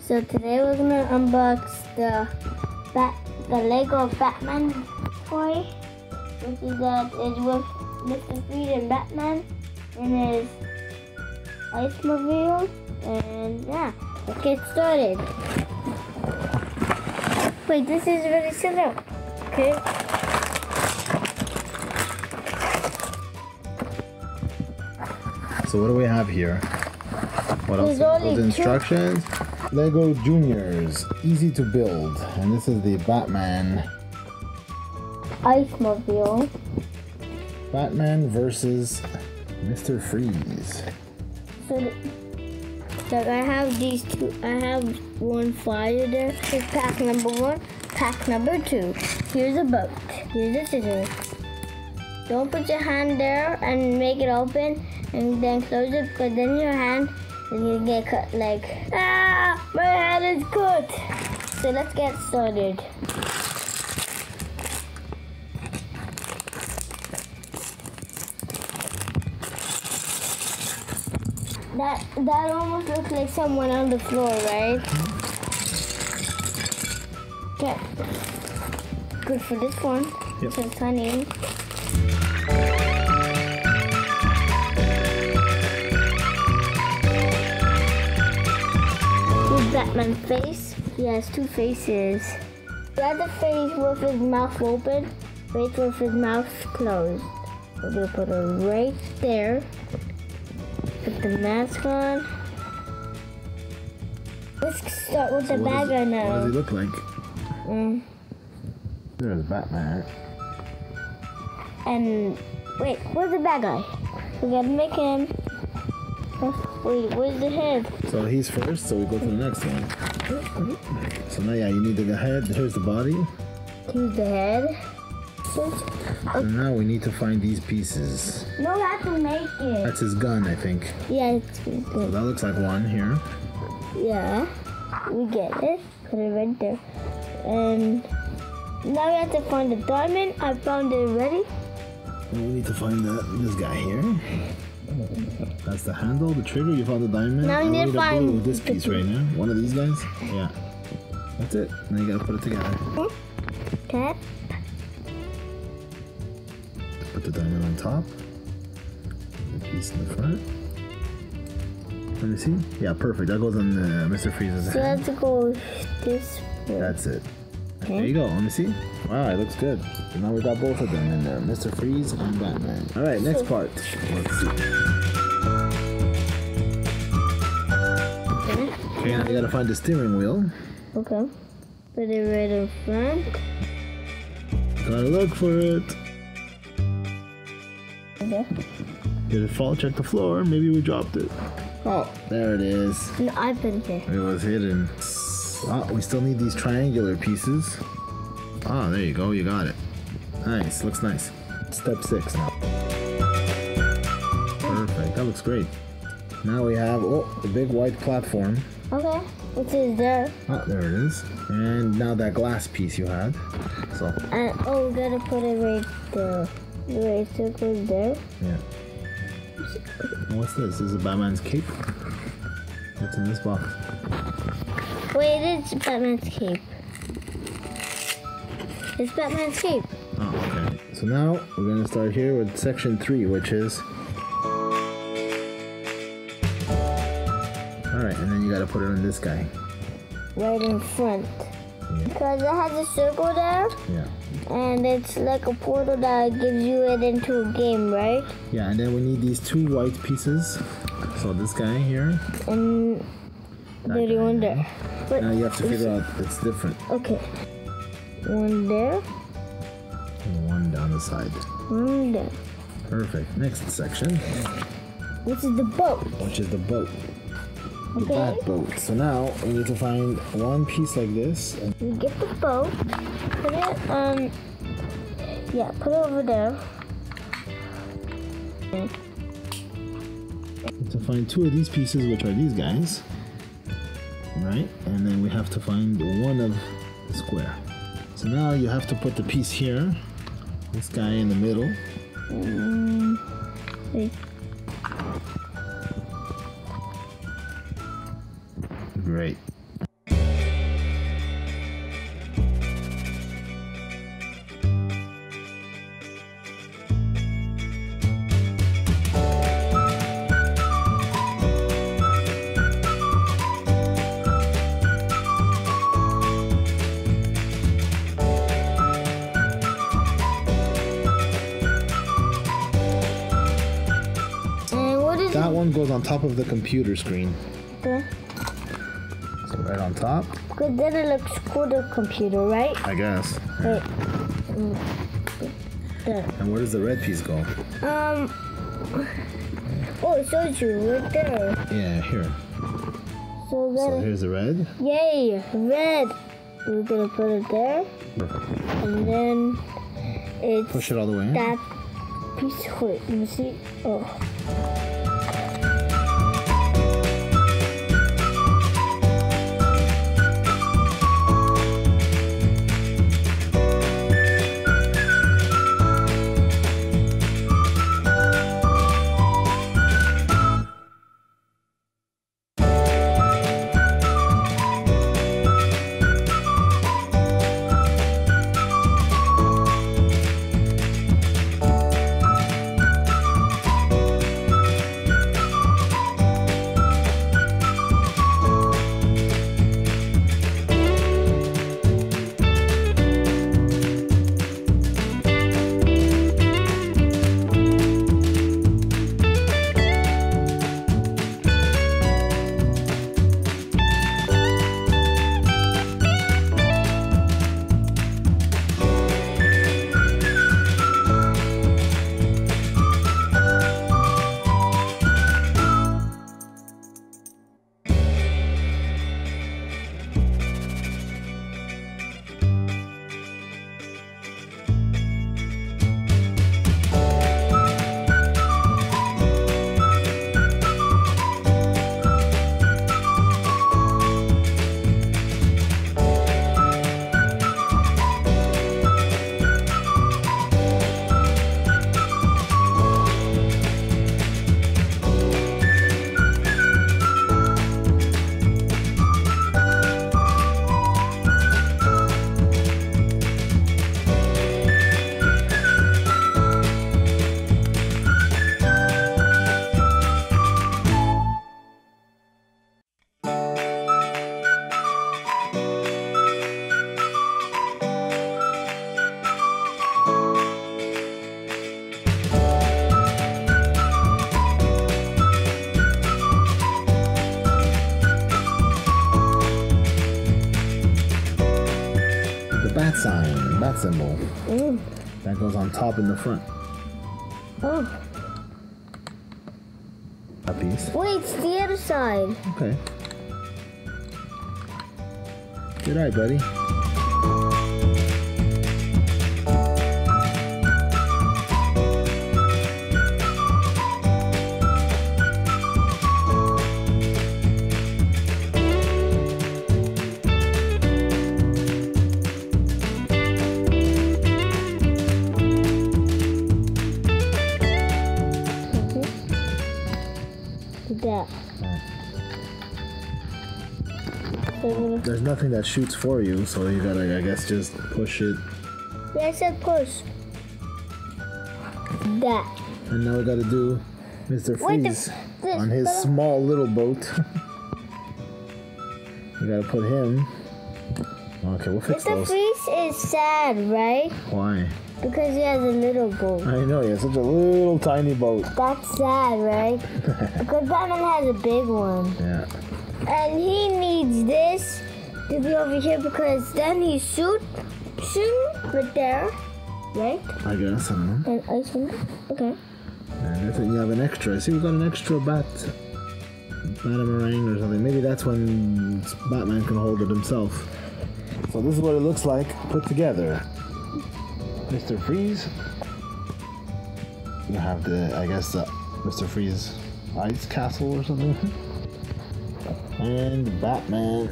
So today we're gonna unbox the Lego Batman toy, which is with Mr. Freeze and Batman and his Icemobile. And yeah, let's get started. Wait, this is really silly. Okay. So what do we have here? What else? Those instructions. Lego Juniors, easy to build, and this is the Batman Icemobile. Batman versus Mr. Freeze. So I have these two. I have one flyer there. Here's pack number 1. Pack number 2. Here's a boat. Here's the scissors. Don't put your hand there and make it open and then close it, because then your hand is gonna get cut. Like, my hand is cut. So let's get started. That almost looks like someone on the floor, right? Okay. Good for this one. Yep. So tiny. Here's Batman's face. He has 2 faces. He has a face with his mouth open, face with his mouth closed. We're gonna put it right there. Put the mask on. Let's start with the bad guy now. What does he look like? There's Batman. And wait, where's the bad guy? We gotta make him. Wait, where's the head? So he's first, so we go to the next one. So now, yeah, you need the head. Here's the body. Here's the head. And now we need to find these pieces. No, we have to make it. That's his gun, I think. Yeah, it's good. So that looks like one here. Yeah, we get it. Put it right there. And now we have to find the diamond. I found it already. And we need to find this guy here. That's the handle, the trigger. You found the diamond. Now we need to find this piece right now. One of these guys. Yeah. That's it. Now you gotta put it together. Okay. Put the diamond on top. The piece in the front. Let me see. Yeah, perfect. That goes on Mr. Freeze's So hand. let's go this way. That's it. Okay. There you go. Let me see. Wow, it looks good. So now we got both of them in there. Mr. Freeze and Batman. All right, next part. Let's see. Okay, now you gotta find the steering wheel. Okay. Put it right in front. Gotta look for it. Okay. Did it fall? Check the floor. Maybe we dropped it. Oh, there it is. No, I put it there. It was hidden. Oh, we still need these triangular pieces. Ah, there you go. You got it. Nice. Looks nice. Step 6 now. Perfect. That looks great. Now we have, the big white platform. Okay. It is there. Oh, there it is. And now that glass piece you had. So. And we gotta put it right there. Right circle there. Yeah. What's this? This is Batman's cape. What's in this box? Wait, it's Batman's cape. It's Batman's cape. Oh, okay. So now we're gonna start here with section 3, which is. Alright, and then you gotta put it on this guy. Right in front. Yeah. Because it has a circle there. Yeah. And it's like a portal that gives you it into a game, right? Yeah, and then we need these 2 white pieces. So this guy here. And there's one there. But Now you have to figure out it's different. okay. One there. And one down the side. One there. Perfect. Next section, This is the boat. which is the boat. The Okay. bat boat. So now we need to find one piece like this. And You get the boat. Put it yeah, put it over there. to find 2 of these pieces, which are these guys. Right? And then we have to find one of the square. So now you have to put the piece here. This guy in the middle. Wait. Great. That one goes on top of the computer screen. Okay. So right on top. Because then it looks cool, the computer, right? I guess. Wait. There. And where does the red piece go? Oh, it shows you right there. Yeah, here. So then, here's the red. yay, red. We're gonna put it there. Perfect. And then it's Push it all the way in. that piece. Wait, let me see. Oh. Bat sign, bat symbol. That goes on top in the front. Oh. A piece. Wait, it's the other side. Okay. Good eye, buddy. That. There's nothing that shoots for you, so you gotta, I guess, just push it. Yeah, I said push. That. And now we gotta do Mr. Freeze on his small little boat. You gotta put him. Okay, we'll fix Mr. those. Freeze is sad, right? Why? Because he has a little boat. I know, he has such a little tiny boat. That's sad, right? Because Batman has a big one. Yeah. And he needs this to be over here because then he shoots right there, right? I guess, I don't know. And Iceman. Okay. And I think you have an extra. See, we got an extra batamarang or something. Maybe that's when Batman can hold it himself. So this is what it looks like put together. Mr. Freeze. You have the, I guess, Mr. Freeze ice castle or something. And Batman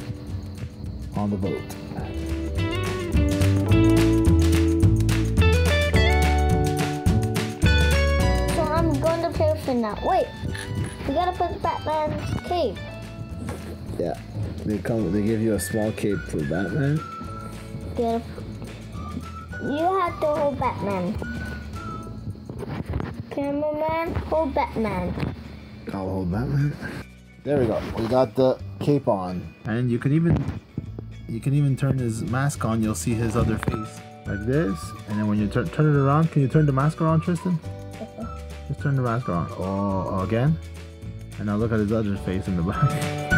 on the boat. So I'm going to play with it now. Wait, we gotta put Batman's cape. Yeah, they give you a small cape for Batman. You have to hold Batman. Cameraman, hold Batman. I'll hold Batman. There we go. We got the cape on, and you can even turn his mask on. You'll see his other face like this, and then when you turn it around, can you turn the mask around, Tristan? Just turn the mask on. Oh, again. And now look at his other face in the back.